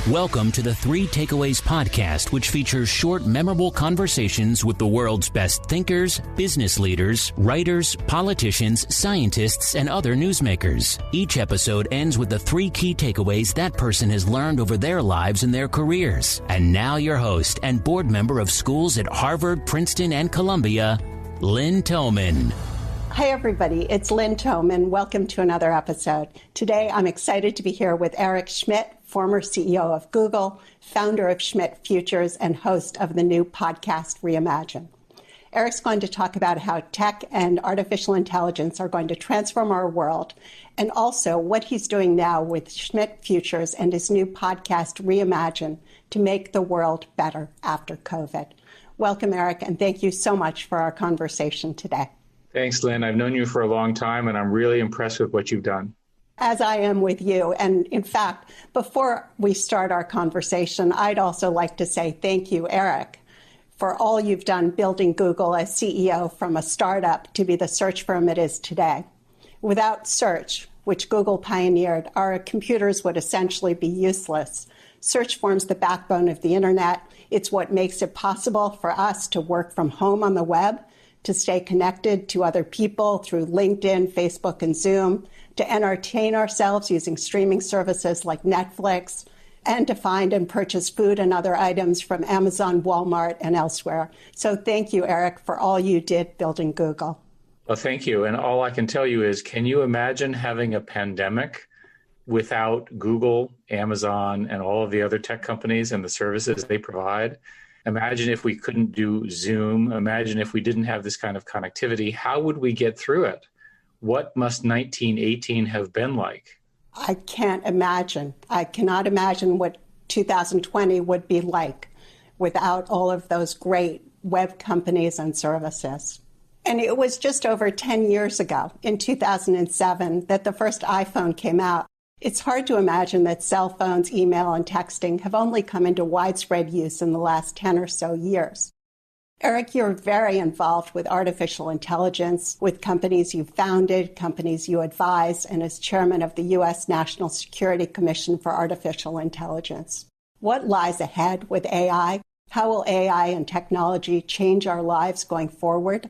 Welcome to the Three Takeaways podcast, which features short, memorable conversations with the world's best thinkers, business leaders, writers, politicians, scientists, and other newsmakers. Each episode ends with the three key takeaways that person has learned over their lives and their careers. And now your host and board member of schools at Harvard, Princeton, and Columbia, Lynn Tillman. Hi, everybody. It's Lynn Tillman. Welcome to another episode. Today, I'm excited to be here with Eric Schmidt, former CEO of Google, founder of Schmidt Futures, and host of the new podcast, Reimagine. Eric's going to talk about how tech and artificial intelligence are going to transform our world, and also what he's doing now with Schmidt Futures and his new podcast, Reimagine, to make the world better after COVID. Welcome, Eric, and thank you so much for our conversation today. Thanks, Lynn. I've known you for a long time, and I'm really impressed with what you've done. As I am with you. And in fact, before we start our conversation, I'd also like to say thank you, Eric, for all you've done building Google as CEO from a startup to be the search firm it is today. Without search, which Google pioneered, our computers would essentially be useless. Search forms the backbone of the internet. It's what makes it possible for us to work from home on the web, to stay connected to other people through LinkedIn, Facebook, and Zoom, to entertain ourselves using streaming services like Netflix, and to find and purchase food and other items from Amazon, Walmart, and elsewhere. So thank you, Eric, for all you did building Google. Well, thank you. And all I can tell you is, can you imagine having a pandemic without Google, Amazon, and all of the other tech companies and the services they provide? Imagine if we couldn't do Zoom. Imagine if we didn't have this kind of connectivity. How would we get through it? What must 1918 have been like? I can't imagine. I cannot imagine what 2020 would be like without all of those great web companies and services. And it was just over 10 years ago, in 2007, that the first iPhone came out. It's hard to imagine that cell phones, email, and texting have only come into widespread use in the last 10 or so years. Eric, you're very involved with artificial intelligence, with companies you founded, companies you advise, and as chairman of the U.S. National Security Commission for Artificial Intelligence. What lies ahead with AI? How will AI and technology change our lives going forward?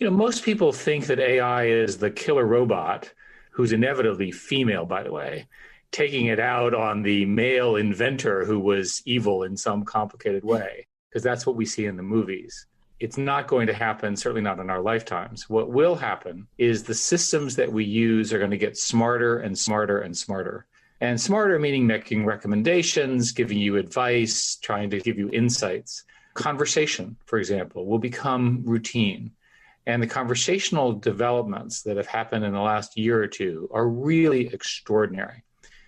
Most people think that AI is the killer robot, who's inevitably female, by the way, taking it out on the male inventor who was evil in some complicated way, because that's what we see in the movies. It's not going to happen, certainly not in our lifetimes. What will happen is the systems that we use are going to get smarter and smarter and smarter. And smarter meaning making recommendations, giving you advice, trying to give you insights. Conversation, for example, will become routine. And the conversational developments that have happened in the last year or two are really extraordinary.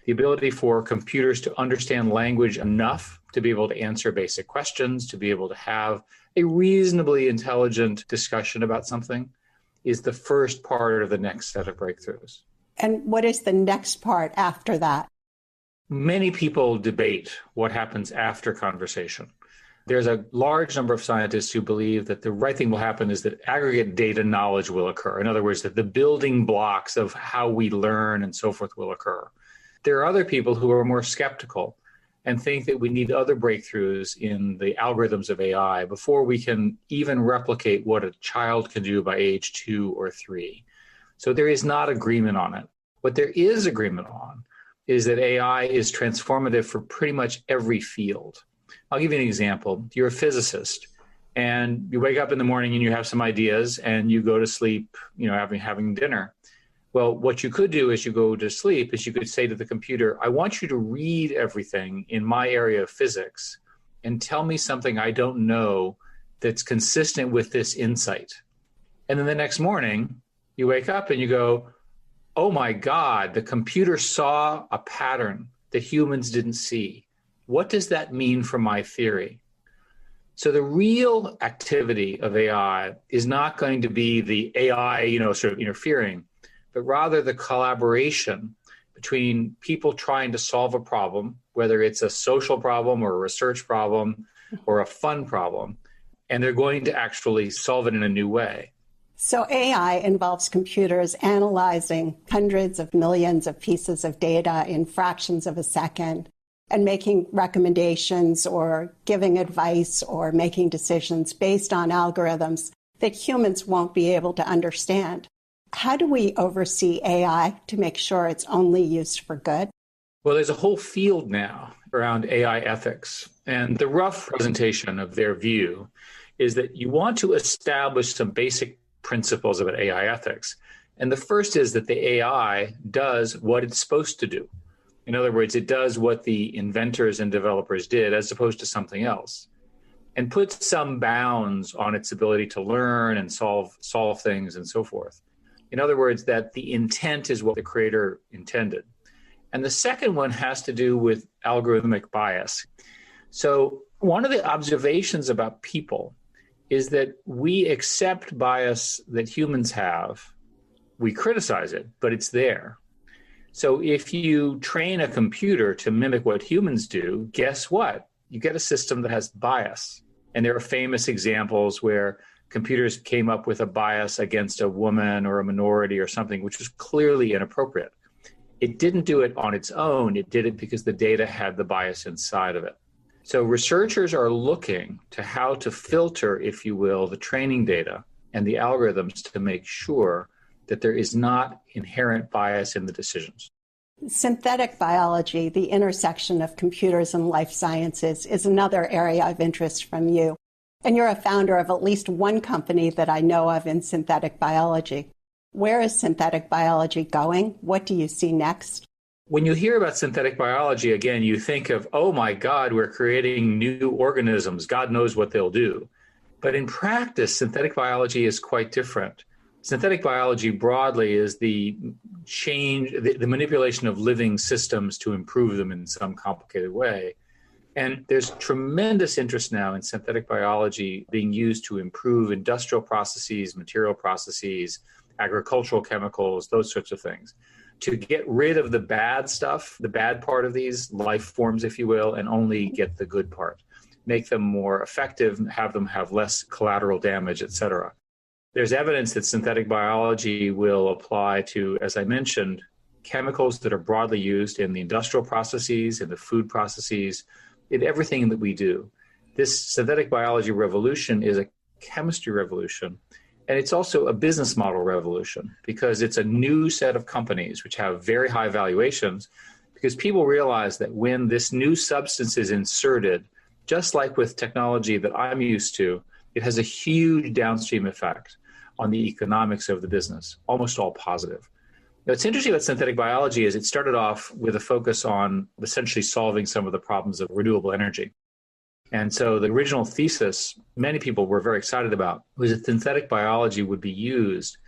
The ability for computers to understand language enough to be able to answer basic questions, to be able to have a reasonably intelligent discussion about something is the first part of the next set of breakthroughs. And what is the next part after that? Many people debate what happens after conversation. There's a large number of scientists who believe that the right thing will happen is that aggregate data knowledge will occur. In other words, that the building blocks of how we learn and so forth will occur. There are other people who are more skeptical and think that we need other breakthroughs in the algorithms of AI before we can even replicate what a child can do by age 2 or 3. So there is not agreement on it. What there is agreement on is that AI is transformative for pretty much every field. I'll give you an example. You're a physicist and you wake up in the morning and you have some ideas and you go to sleep, having dinner. Well, what you could do as you go to sleep is you could say to the computer, I want you to read everything in my area of physics and tell me something I don't know that's consistent with this insight. And then the next morning, you wake up and you go, oh my God, the computer saw a pattern that humans didn't see. What does that mean for my theory? So the real activity of AI is not going to be the AI, sort of interfering, but rather the collaboration between people trying to solve a problem, whether it's a social problem or a research problem or a fun problem, and they're going to actually solve it in a new way. So AI involves computers analyzing hundreds of millions of pieces of data in fractions of a second. and making recommendations or giving advice or making decisions based on algorithms that humans won't be able to understand. How do we oversee AI to make sure it's only used for good? Well, there's a whole field now around AI ethics. And the rough presentation of their view is that you want to establish some basic principles about AI ethics. And the first is that the AI does what it's supposed to do. In other words, it does what the inventors and developers did as opposed to something else, and puts some bounds on its ability to learn and solve things and so forth. In other words, that the intent is what the creator intended. And the second one has to do with algorithmic bias. So one of the observations about people is that we accept bias that humans have. We criticize it, but it's there. So if you train a computer to mimic what humans do, guess what? You get a system that has bias. And there are famous examples where computers came up with a bias against a woman or a minority or something, which was clearly inappropriate. It didn't do it on its own. It did it because the data had the bias inside of it. So researchers are looking to how to filter, if you will, the training data and the algorithms to make sure that there is not inherent bias in the decisions. Synthetic biology, the intersection of computers and life sciences, is another area of interest from you. And you're a founder of at least one company that I know of in synthetic biology. Where is synthetic biology going? What do you see next? When you hear about synthetic biology, again, you think of, oh my God, we're creating new organisms. God knows what they'll do. But in practice, synthetic biology is quite different. Synthetic biology broadly is the manipulation of living systems to improve them in some complicated way. And there's tremendous interest now in synthetic biology being used to improve industrial processes, material processes, agricultural chemicals, those sorts of things, to get rid of the bad stuff, the bad part of these life forms, if you will, and only get the good part, make them more effective, have them have less collateral damage, et cetera. There's evidence that synthetic biology will apply to, as I mentioned, chemicals that are broadly used in the industrial processes, in the food processes, in everything that we do. This synthetic biology revolution is a chemistry revolution, and it's also a business model revolution because it's a new set of companies which have very high valuations because people realize that when this new substance is inserted, just like with technology that I'm used to, it has a huge downstream effect on the economics of the business, almost all positive. Now, what's interesting about synthetic biology is it started off with a focus on essentially solving some of the problems of renewable energy. And so the original thesis many people were very excited about was that synthetic biology would be used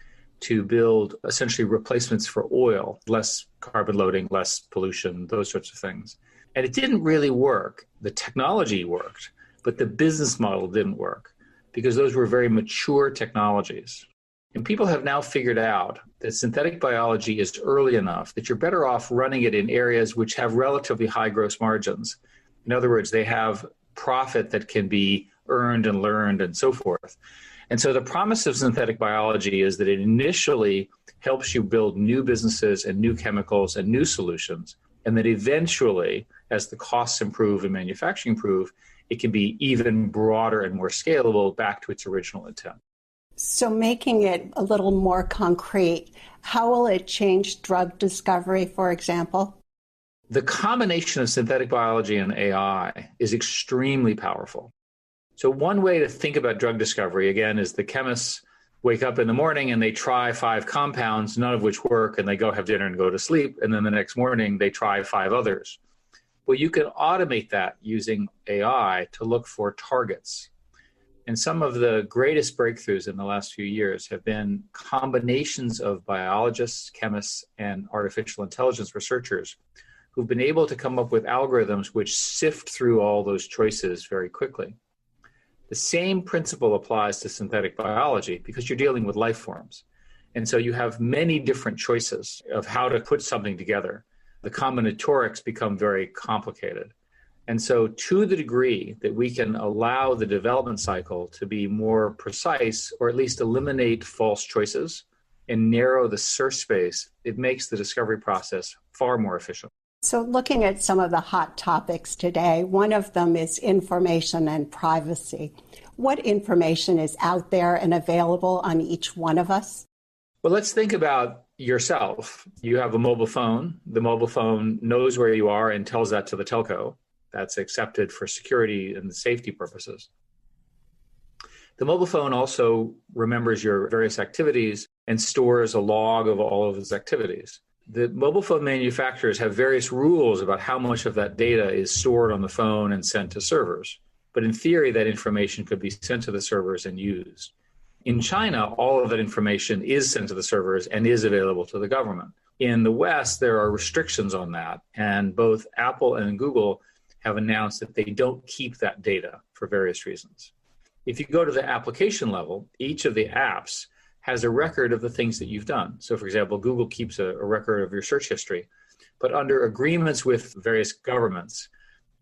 to build essentially replacements for oil, less carbon loading, less pollution, those sorts of things. And it didn't really work. The technology worked, but the business model didn't work because those were very mature technologies. And people have now figured out that synthetic biology is early enough that you're better off running it in areas which have relatively high gross margins. In other words, they have profit that can be earned and learned and so forth. And so the promise of synthetic biology is that it initially helps you build new businesses and new chemicals and new solutions, and that eventually, as the costs improve and manufacturing improve, it can be even broader and more scalable back to its original intent. So making it a little more concrete, how will it change drug discovery, for example? The combination of synthetic biology and AI is extremely powerful. So one way to think about drug discovery, again, is the chemists wake up in the morning and they try 5 compounds, none of which work, and they go have dinner and go to sleep. And then the next morning they try 5 others. Well, you can automate that using AI to look for targets. And some of the greatest breakthroughs in the last few years have been combinations of biologists, chemists, and artificial intelligence researchers who've been able to come up with algorithms which sift through all those choices very quickly. The same principle applies to synthetic biology because you're dealing with life forms. And so you have many different choices of how to put something together. The combinatorics become very complicated. And so to the degree that we can allow the development cycle to be more precise, or at least eliminate false choices and narrow the search space, it makes the discovery process far more efficient. So looking at some of the hot topics today, one of them is information and privacy. What information is out there and available on each one of us? Well, let's think about yourself. You have a mobile phone. The mobile phone knows where you are and tells that to the telco. That's accepted for security and safety purposes. The mobile phone also remembers your various activities and stores a log of all of its activities. The mobile phone manufacturers have various rules about how much of that data is stored on the phone and sent to servers. But in theory, that information could be sent to the servers and used. In China, all of that information is sent to the servers and is available to the government. In the West, there are restrictions on that, and both Apple and Google have announced that they don't keep that data for various reasons. If you go to the application level, each of the apps has a record of the things that you've done. So, for example, Google keeps a record of your search history, but under agreements with various governments,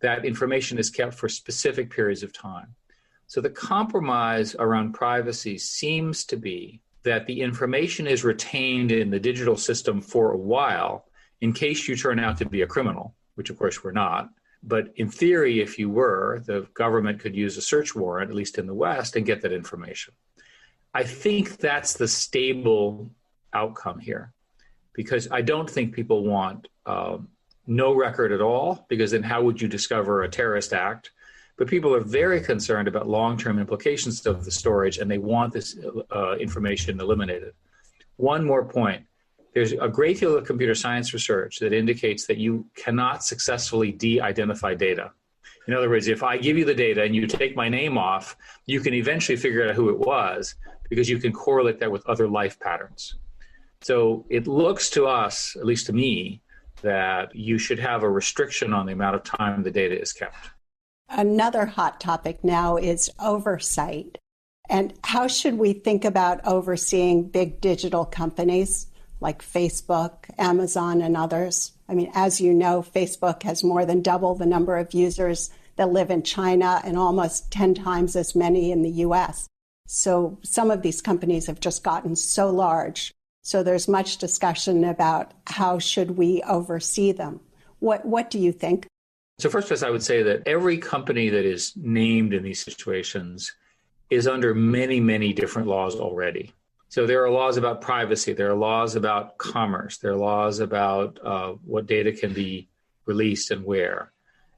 that information is kept for specific periods of time. So the compromise around privacy seems to be that the information is retained in the digital system for a while in case you turn out to be a criminal, which of course we're not. But in theory, if you were, the government could use a search warrant, at least in the West, and get that information. I think that's the stable outcome here, because I don't think people want no record at all, because then how would you discover a terrorist act? But people are very concerned about long-term implications of the storage, and they want this information eliminated. One more point. There's a great deal of computer science research that indicates that you cannot successfully de-identify data. In other words, if I give you the data and you take my name off, you can eventually figure out who it was because you can correlate that with other life patterns. So it looks to us, at least to me, that you should have a restriction on the amount of time the data is kept. Another hot topic now is oversight. And how should we think about overseeing big digital companies like Facebook, Amazon, and others? I mean, as you know, Facebook has more than double the number of users that live in China and almost 10 times as many in the US. So some of these companies have just gotten so large. So there's much discussion about how should we oversee them. What do you think? So first, I would say that every company that is named in these situations is under many, many different laws already. So there are laws about privacy. There are laws about commerce. There are laws about what data can be released and where.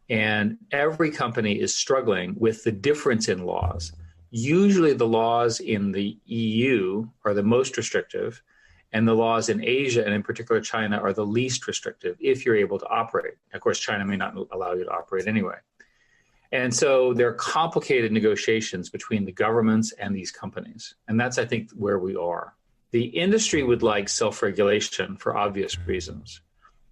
And every company is struggling with the difference in laws. Usually the laws in the EU are the most restrictive, and the laws in Asia, and in particular China, are the least restrictive if you're able to operate. Of course, China may not allow you to operate anyway. And so there are complicated negotiations between the governments and these companies. And that's, I think, where we are. The industry would like self-regulation for obvious reasons.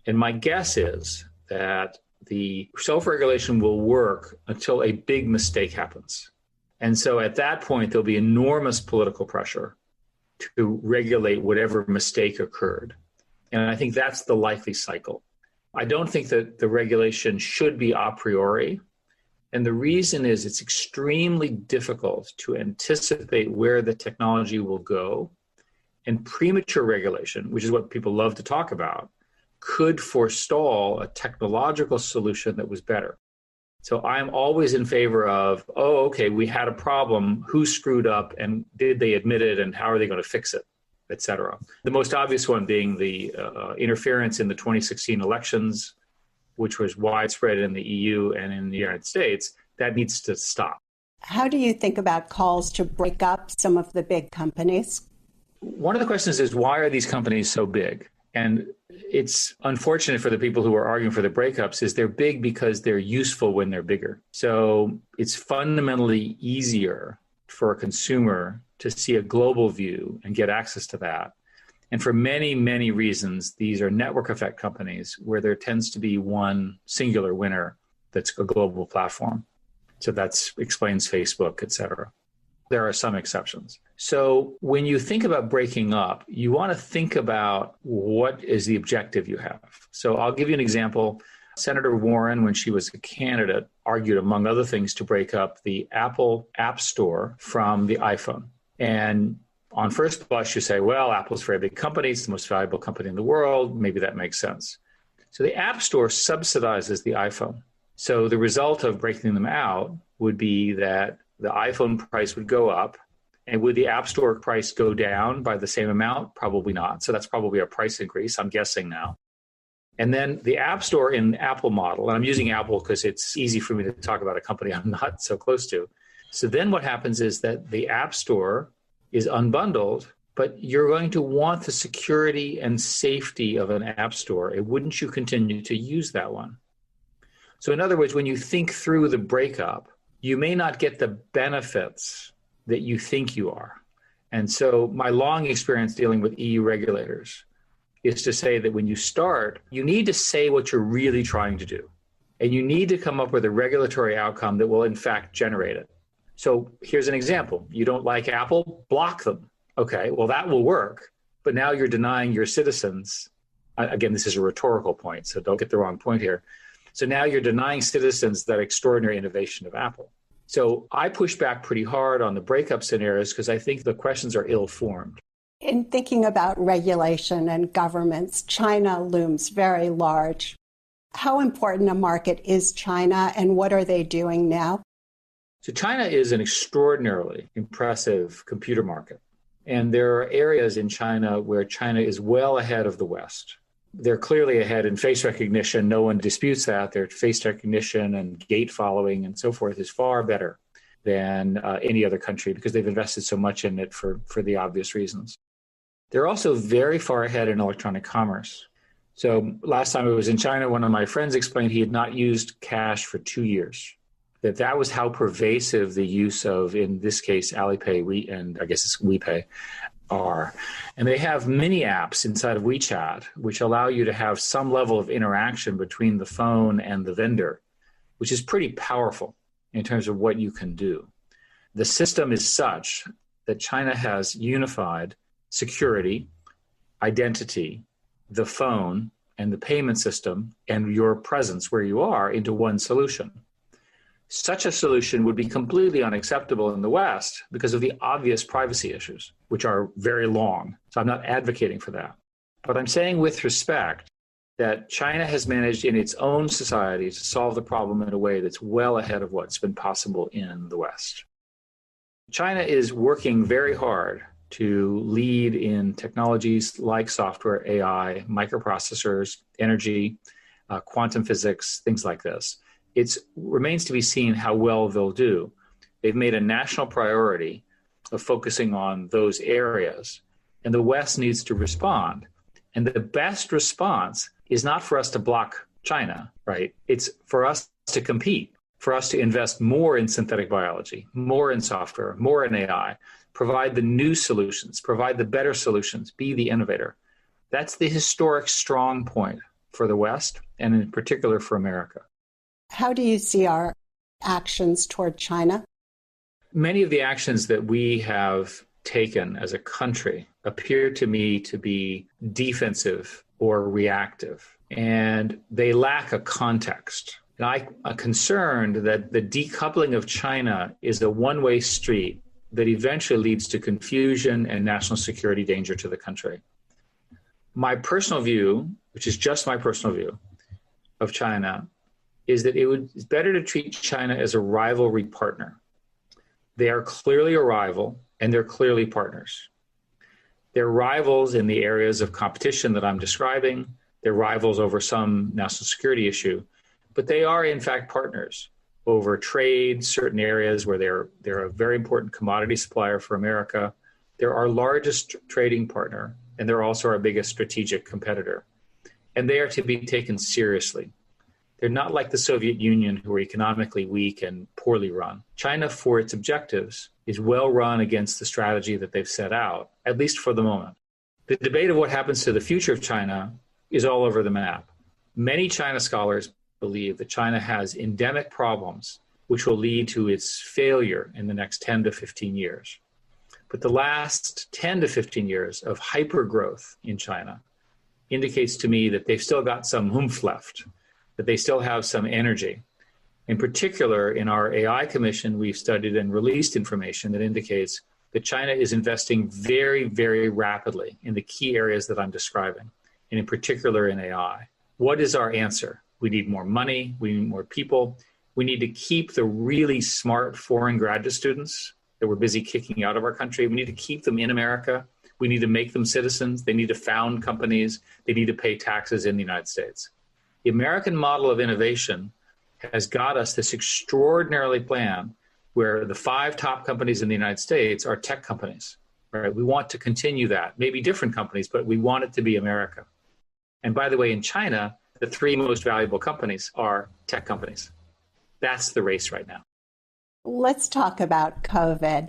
And my guess is that the self-regulation will work until a big mistake happens. And so at that point, there'll be enormous political pressure to regulate whatever mistake occurred. And I think that's the likely cycle. I don't think that the regulation should be a priori. And the reason is it's extremely difficult to anticipate where the technology will go. And premature regulation, which is what people love to talk about, could forestall a technological solution that was better. So I'm always in favor of, okay, we had a problem, who screwed up, and did they admit it, and how are they going to fix it, et cetera. The most obvious one being the interference in the 2016 elections, which was widespread in the EU and in the United States. That needs to stop. How do you think about calls to break up some of the big companies? One of the questions is, why are these companies so big? And it's unfortunate for the people who are arguing for the breakups is they're big because they're useful when they're bigger. So it's fundamentally easier for a consumer to see a global view and get access to that. And for many, many reasons, these are network effect companies where there tends to be one singular winner that's a global platform. So that explains Facebook, et cetera. There are some exceptions. So when you think about breaking up, you want to think about what is the objective you have. So I'll give you an example. Senator Warren, when she was a candidate, argued, among other things, to break up the Apple App Store from the iPhone. And on first blush, you say, well, Apple's a very big company. It's the most valuable company in the world. Maybe that makes sense. So the App Store subsidizes the iPhone. So the result of breaking them out would be that the iPhone price would go up. And would the App Store price go down by the same amount? Probably not. So that's probably a price increase, I'm guessing now. And then the App Store in Apple model, and I'm using Apple because it's easy for me to talk about a company I'm not so close to. So then what happens is that the App Store is unbundled, but you're going to want the security and safety of an App Store. And wouldn't you continue to use that one? So in other words, when you think through the breakup, you may not get the benefits that you think you are. And so my long experience dealing with EU regulators is to say that when you start, you need to say what you're really trying to do. And you need to come up with a regulatory outcome that will in fact generate it. So here's an example. You don't like Apple, block them. Okay, well that will work. But now you're denying your citizens, again, this is a rhetorical point, so don't get the wrong point here. So now you're denying citizens that extraordinary innovation of Apple. So I push back pretty hard on the breakup scenarios because I think the questions are ill-formed. In thinking about regulation and governments, China looms very large. How important a market is China, and what are they doing now? So China is an extraordinarily impressive computer market. And there are areas in China where China is well ahead of the West. They're clearly ahead in face recognition. No one disputes that. Their face recognition and gate following and so forth is far better than any other country because they've invested so much in it for the obvious reasons. They're also very far ahead in electronic commerce. So last time I was in China, one of my friends explained he had not used cash for 2 years. That was how pervasive the use of, in this case, Alipay, and I guess it's WePay, are. And they have mini apps inside of WeChat, which allow you to have some level of interaction between the phone and the vendor, which is pretty powerful in terms of what you can do. The system is such that China has unified security, identity, the phone, and the payment system, and your presence where you are into one solution. Such a solution would be completely unacceptable in the West because of the obvious privacy issues, which are very long. So I'm not advocating for that. But I'm saying with respect that China has managed in its own society to solve the problem in a way that's well ahead of what's been possible in the West. China is working very hard to lead in technologies like software, AI, microprocessors, energy, quantum physics, things like this. It remains to be seen how well they'll do. They've made a national priority of focusing on those areas, and the West needs to respond. And the best response is not for us to block China, right? It's for us to compete, for us to invest more in synthetic biology, more in software, more in AI, provide the new solutions, provide the better solutions, be the innovator. That's the historic strong point for the West, and in particular for America. How do you see our actions toward China? Many of the actions that we have taken as a country appear to me to be defensive or reactive, and they lack a context. And I'm concerned that the decoupling of China is a one-way street that eventually leads to confusion and national security danger to the country. My personal view, which is just my personal view of China, is that it's better to treat China as a rivalry partner. They are clearly a rival, and they're clearly partners. They're rivals in the areas of competition that I'm describing. They're rivals over some national security issue, but they are in fact partners over trade, certain areas where they're a very important commodity supplier for America. They're our largest trading partner, and they're also our biggest strategic competitor. And they are to be taken seriously. They're not like the Soviet Union, who are economically weak and poorly run. China, for its objectives, is well run against the strategy that they've set out, at least for the moment. The debate of what happens to the future of China is all over the map. Many China scholars believe that China has endemic problems which will lead to its failure in the next 10 to 15 years. But the last 10 to 15 years of hypergrowth in China indicates to me that they've still got some oomph left, that they still have some energy. In particular, in our AI commission, we've studied and released information that indicates that China is investing very, very rapidly in the key areas that I'm describing, and in particular in AI. What is our answer? We need more money. We need more people. We need to keep the really smart foreign graduate students that we're busy kicking out of our country. We need to keep them in America. We need to make them citizens. They need to found companies. They need to pay taxes in the United States. The American model of innovation has got us this extraordinary plan where the 5 top companies in the United States are tech companies. Right? We want to continue that. Maybe different companies, but we want it to be America. And by the way, in China, the 3 most valuable companies are tech companies. That's the race right now. Let's talk about COVID.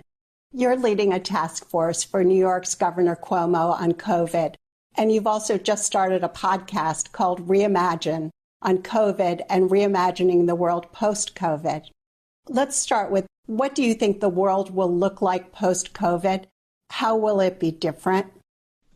You're leading a task force for New York's Governor Cuomo on COVID. And you've also just started a podcast called Reimagine on COVID and reimagining the world post-COVID. Let's start with, what do you think the world will look like post-COVID? How will it be different?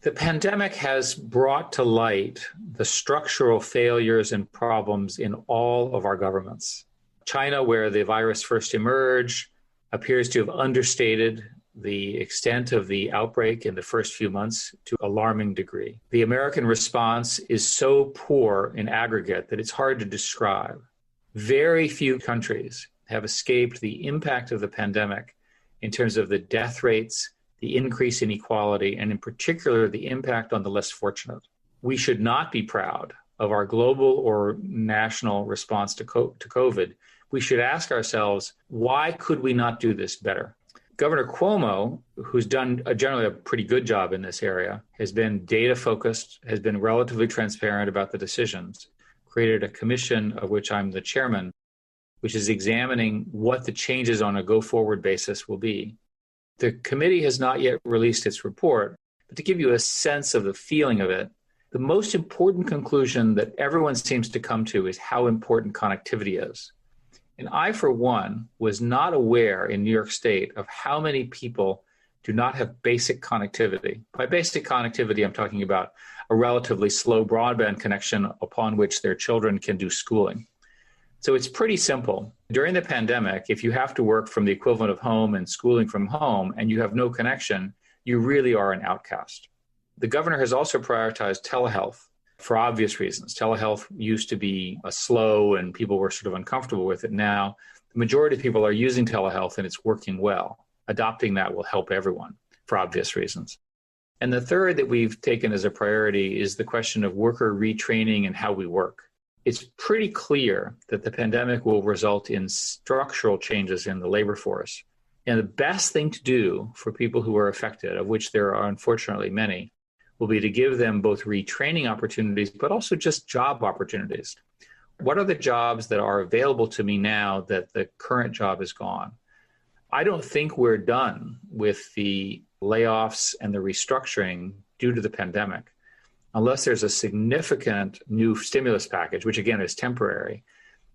The pandemic has brought to light the structural failures and problems in all of our governments. China, where the virus first emerged, appears to have understated the extent of the outbreak in the first few months to an alarming degree. The American response is so poor in aggregate that it's hard to describe. Very few countries have escaped the impact of the pandemic in terms of the death rates, the increase in inequality, and in particular, the impact on the less fortunate. We should not be proud of our global or national response to COVID. We should ask ourselves, why could we not do this better? Governor Cuomo, who's done generally a pretty good job in this area, has been data-focused, has been relatively transparent about the decisions, created a commission of which I'm the chairman, which is examining what the changes on a go-forward basis will be. The committee has not yet released its report, but to give you a sense of the feeling of it, the most important conclusion that everyone seems to come to is how important connectivity is. And I, for one, was not aware in New York State of how many people do not have basic connectivity. By basic connectivity, I'm talking about a relatively slow broadband connection upon which their children can do schooling. So it's pretty simple. During the pandemic, if you have to work from the equivalent of home and schooling from home and you have no connection, you really are an outcast. The governor has also prioritized telehealth for obvious reasons. Telehealth used to be slow and people were sort of uncomfortable with it. Now, the majority of people are using telehealth and it's working well. Adopting that will help everyone for obvious reasons. And the third that we've taken as a priority is the question of worker retraining and how we work. It's pretty clear that the pandemic will result in structural changes in the labor force. And the best thing to do for people who are affected, of which there are unfortunately many, will be to give them both retraining opportunities, but also just job opportunities. What are the jobs that are available to me now that the current job is gone? I don't think we're done with the layoffs and the restructuring due to the pandemic, unless there's a significant new stimulus package, which again is temporary.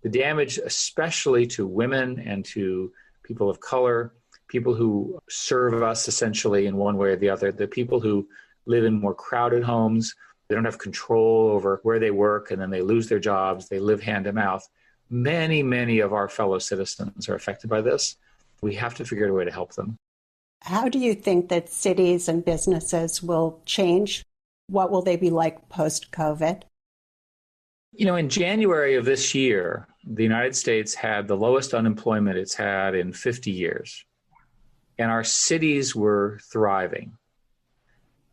The damage, especially to women and to people of color, people who serve us essentially in one way or the other, the people who live in more crowded homes, they don't have control over where they work, and then they lose their jobs, they live hand to mouth. Many, many of our fellow citizens are affected by this. We have to figure out a way to help them. How do you think that cities and businesses will change? What will they be like post-COVID? You know, in January of this year, the United States had the lowest unemployment it's had in 50 years. And our cities were thriving.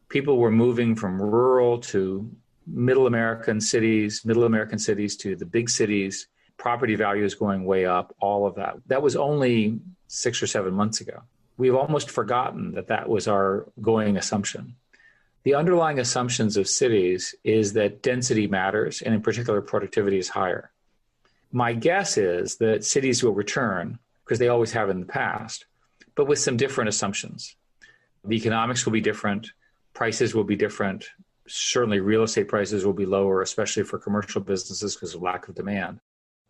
People were moving from rural to middle American cities to the big cities, property values going way up, all of that. That was only 6 or 7 months ago. We've almost forgotten that that was our going assumption. The underlying assumptions of cities is that density matters, and in particular, productivity is higher. My guess is that cities will return, because they always have in the past, but with some different assumptions. The economics will be different. Prices will be different. Certainly real estate prices will be lower, especially for commercial businesses because of lack of demand.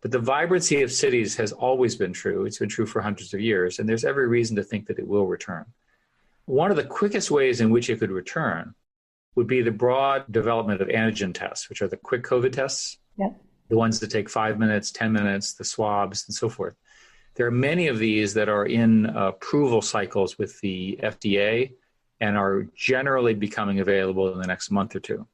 But the vibrancy of cities has always been true. It's been true for hundreds of years, and there's every reason to think that it will return. One of the quickest ways in which it could return would be the broad development of antigen tests, which are the quick COVID tests, the ones that take 5 minutes, 10 minutes, the swabs, and so forth. There are many of these that are in approval cycles with the FDA and are generally becoming available in the next month or two.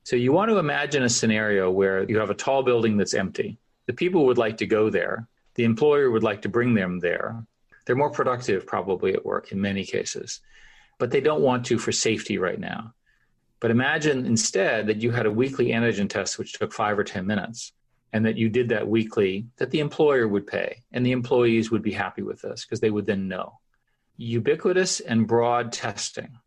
So you want to imagine a scenario where you have a tall building that's empty. The people would like to go there. The employer would like to bring them there. They're more productive probably at work in many cases, but they don't want to for safety right now. But imagine instead that you had a weekly antigen test which took 5 or 10 minutes, and that you did that weekly, that the employer would pay, and the employees would be happy with this because they would then know. Ubiquitous and broad testing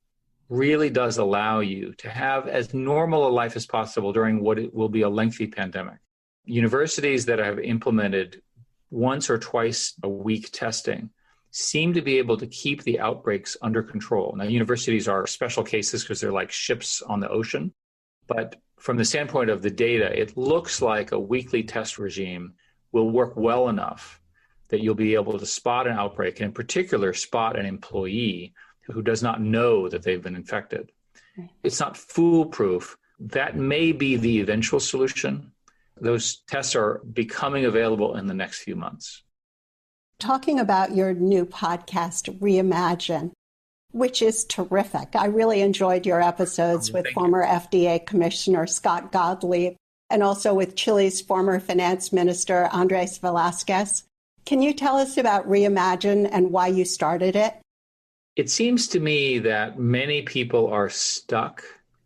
really does allow you to have as normal a life as possible during what it will be a lengthy pandemic. Universities that have implemented once or twice a week testing seem to be able to keep the outbreaks under control. Now, universities are special cases because they're like ships on the ocean. But from the standpoint of the data, it looks like a weekly test regime will work well enough that you'll be able to spot an outbreak, and in particular, spot an employee who does not know that they've been infected. It's not foolproof. That may be the eventual solution. Those tests are becoming available in the next few months. Talking about your new podcast, Reimagine, which is terrific. I really enjoyed your episodes with former FDA Commissioner Scott Gottlieb and also with Chile's former finance minister, Andres Velasquez. Can you tell us about Reimagine and why you started it? It seems to me that many people are stuck,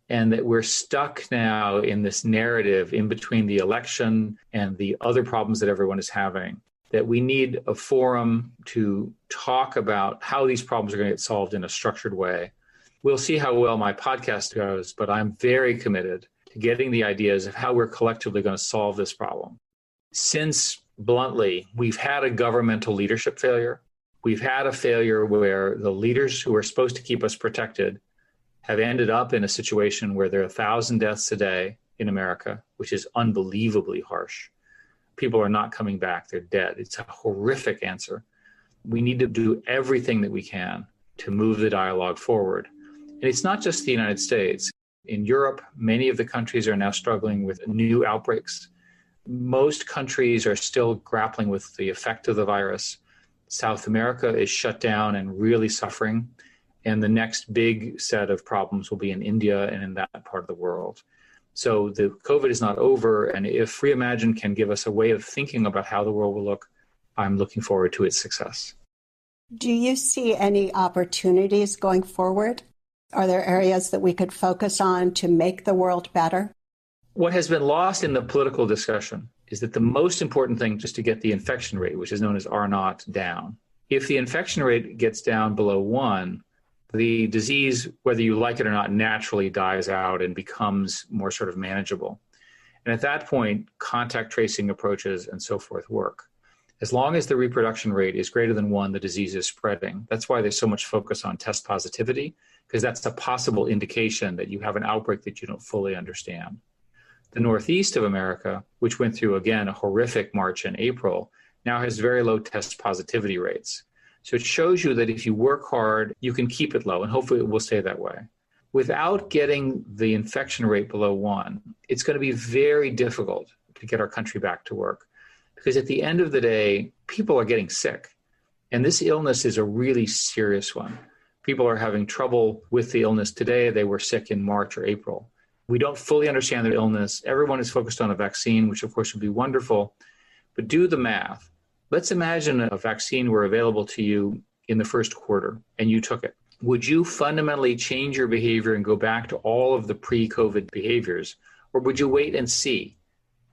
and that we're stuck now in this narrative in between the election and the other problems that everyone is having, that we need a forum to talk about how these problems are going to get solved in a structured way. We'll see how well my podcast goes, but I'm very committed to getting the ideas of how we're collectively going to solve this problem. Since, bluntly, we've had a governmental leadership failure. We've had a failure where the leaders who are supposed to keep us protected have ended up in a situation where there are 1,000 deaths a day in America, which is unbelievably harsh. People are not coming back. They're dead. It's a horrific answer. We need to do everything that we can to move the dialogue forward. And it's not just the United States. In Europe, many of the countries are now struggling with new outbreaks. Most countries are still grappling with the effect of the virus. South America is shut down and really suffering. And the next big set of problems will be in India and in that part of the world. So the COVID is not over, and if Reimagine can give us a way of thinking about how the world will look, I'm looking forward to its success. Do you see any opportunities going forward? Are there areas that we could focus on to make the world better? What has been lost in the political discussion is that the most important thing is to get the infection rate, which is known as R0, down. If the infection rate gets down below 1, the disease, whether you like it or not, naturally dies out and becomes more sort of manageable. And at that point, contact tracing approaches and so forth work. As long as the reproduction rate is greater than 1, the disease is spreading. That's why there's so much focus on test positivity, because that's a possible indication that you have an outbreak that you don't fully understand. The Northeast of America, which went through, again, a horrific March and April, now has very low test positivity rates. So it shows you that if you work hard, you can keep it low, and hopefully it will stay that way. Without getting the infection rate below 1, it's going to be very difficult to get our country back to work. Because at the end of the day, people are getting sick. And this illness is a really serious one. People are having trouble with the illness today. They were sick in March or April. We don't fully understand their illness. Everyone is focused on a vaccine, which of course would be wonderful. But do the math. Let's imagine a vaccine were available to you in the first quarter and you took it. Would you fundamentally change your behavior and go back to all of the pre-COVID behaviors? Or would you wait and see?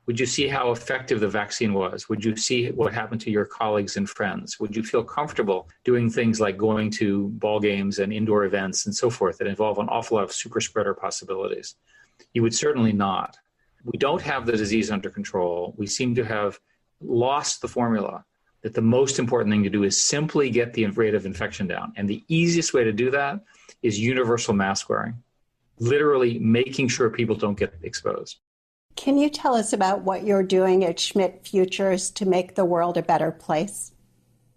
Would you see how effective the vaccine was? Would you see what happened to your colleagues and friends? Would you feel comfortable doing things like going to ball games and indoor events and so forth that involve an awful lot of super spreader possibilities? You would certainly not. We don't have the disease under control. We seem to have lost the formula that the most important thing to do is simply get the rate of infection down. And the easiest way to do that is universal mask wearing, literally making sure people don't get exposed. Can you tell us about what you're doing at Schmidt Futures to make the world a better place?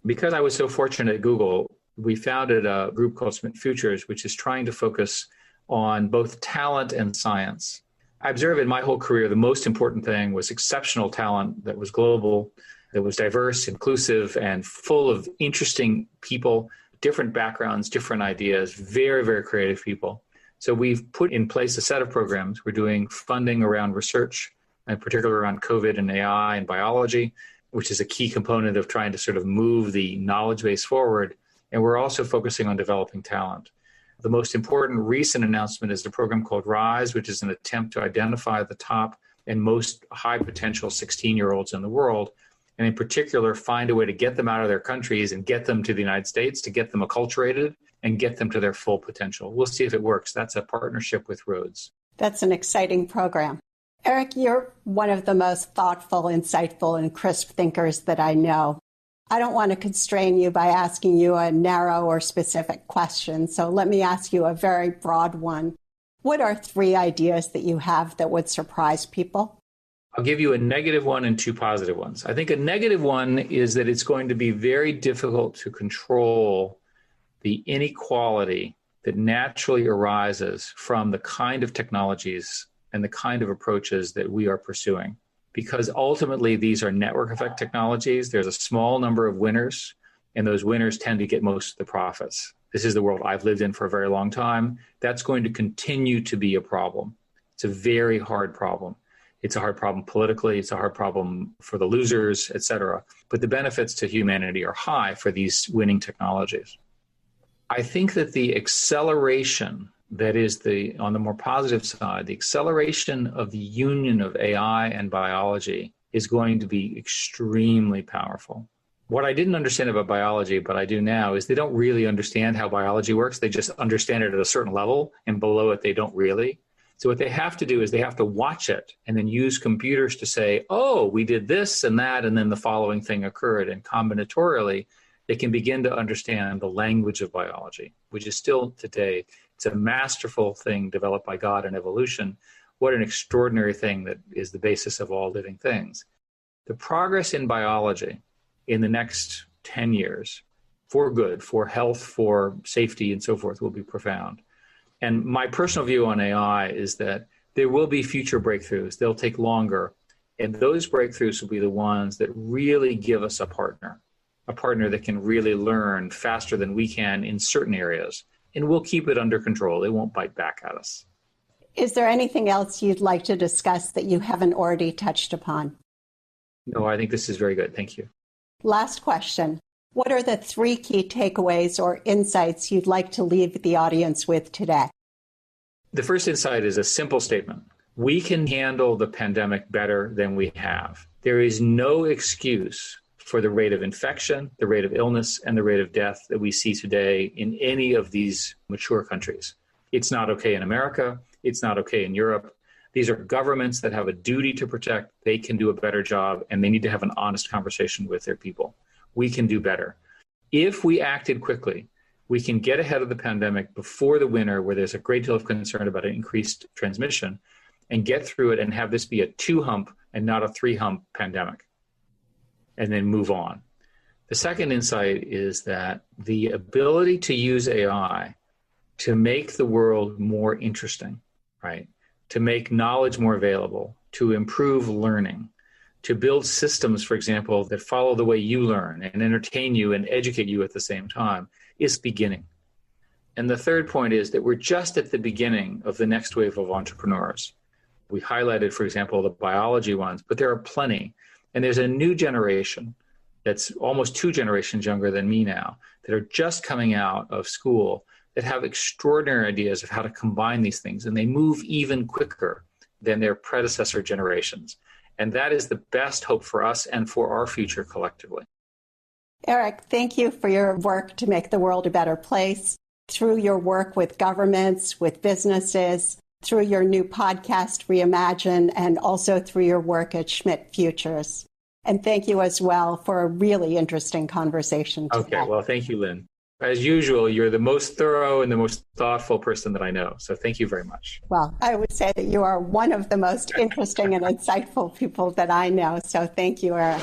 Because I was so fortunate at Google, we founded a group called Schmidt Futures, which is trying to focus on both talent and science. I observed in my whole career, the most important thing was exceptional talent that was global, that was diverse, inclusive, and full of interesting people, different backgrounds, different ideas, very, very creative people. So we've put in place a set of programs. We're doing funding around research, and particularly around COVID and AI and biology, which is a key component of trying to sort of move the knowledge base forward. And we're also focusing on developing talent. The most important recent announcement is the program called RISE, which is an attempt to identify the top and most high potential 16-year-olds in the world, and in particular, find a way to get them out of their countries and get them to the United States, to get them acculturated and get them to their full potential. We'll see if it works. That's a partnership with Rhodes. That's an exciting program. Eric, you're one of the most thoughtful, insightful, and crisp thinkers that I know. I don't want to constrain you by asking you a narrow or specific question, so let me ask you a very broad one. What are 3 ideas that you have that would surprise people? I'll give you a negative one and 2 positive ones. I think a negative one is that it's going to be very difficult to control the inequality that naturally arises from the kind of technologies and the kind of approaches that we are pursuing. Because ultimately, these are network effect technologies. There's a small number of winners, and those winners tend to get most of the profits. This is the world I've lived in for a very long time. That's going to continue to be a problem. It's a very hard problem. It's a hard problem politically. It's a hard problem for the losers, et cetera. But the benefits to humanity are high for these winning technologies. I think that the acceleration that is on the more positive side, the acceleration of the union of AI and biology is going to be extremely powerful. What I didn't understand about biology, but I do now, is they don't really understand how biology works. They just understand it at a certain level, and below it, they don't really. So what they have to do is they have to watch it and then use computers to say, oh, we did this and that, and then the following thing occurred. And combinatorially, they can begin to understand the language of biology, which is still today, it's a masterful thing developed by God and evolution. What an extraordinary thing that is the basis of all living things. The progress in biology in the next 10 years, for good, for health, for safety, and so forth, will be profound. And my personal view on AI is that there will be future breakthroughs. They'll take longer. And those breakthroughs will be the ones that really give us a partner that can really learn faster than we can in certain areas. And we'll keep it under control. They won't bite back at us. Is there anything else you'd like to discuss that you haven't already touched upon? No, I think this is very good. Thank you. Last question. What are the 3 key takeaways or insights you'd like to leave the audience with today? The first insight is a simple statement. We can handle the pandemic better than we have. There is no excuse for the rate of infection, the rate of illness, and the rate of death that we see today in any of these mature countries. It's not okay in America. It's not okay in Europe. These are governments that have a duty to protect. They can do a better job, and they need to have an honest conversation with their people. We can do better. If we acted quickly, we can get ahead of the pandemic before the winter, where there's a great deal of concern about an increased transmission, and get through it and have this be a 2-hump and not a 3-hump pandemic, and then move on. The second insight is that the ability to use AI to make the world more interesting, right? To make knowledge more available, to improve learning, to build systems, for example, that follow the way you learn and entertain you and educate you at the same time, is beginning. And the third point is that we're just at the beginning of the next wave of entrepreneurs. We highlighted, for example, the biology ones, but there are plenty. And there's a new generation that's almost 2 generations younger than me now that are just coming out of school that have extraordinary ideas of how to combine these things. And they move even quicker than their predecessor generations. And that is the best hope for us and for our future collectively. Eric, thank you for your work to make the world a better place, through your work with governments, with businesses, through your new podcast, Reimagine, and also through your work at Schmidt Futures. And thank you as well for a really interesting conversation today. Okay, well, thank you, Lynn. As usual, you're the most thorough and the most thoughtful person that I know. So thank you very much. Well, I would say that you are one of the most interesting and insightful people that I know. So thank you, Eric.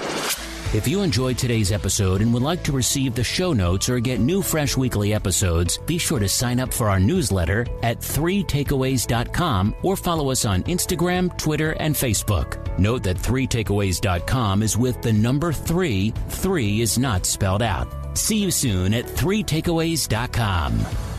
If you enjoyed today's episode and would like to receive the show notes or get new fresh weekly episodes, be sure to sign up for our newsletter at 3takeaways.com or follow us on Instagram, Twitter, and Facebook. Note that 3takeaways.com is with the number 3. 3 is not spelled out. See you soon at 3takeaways.com.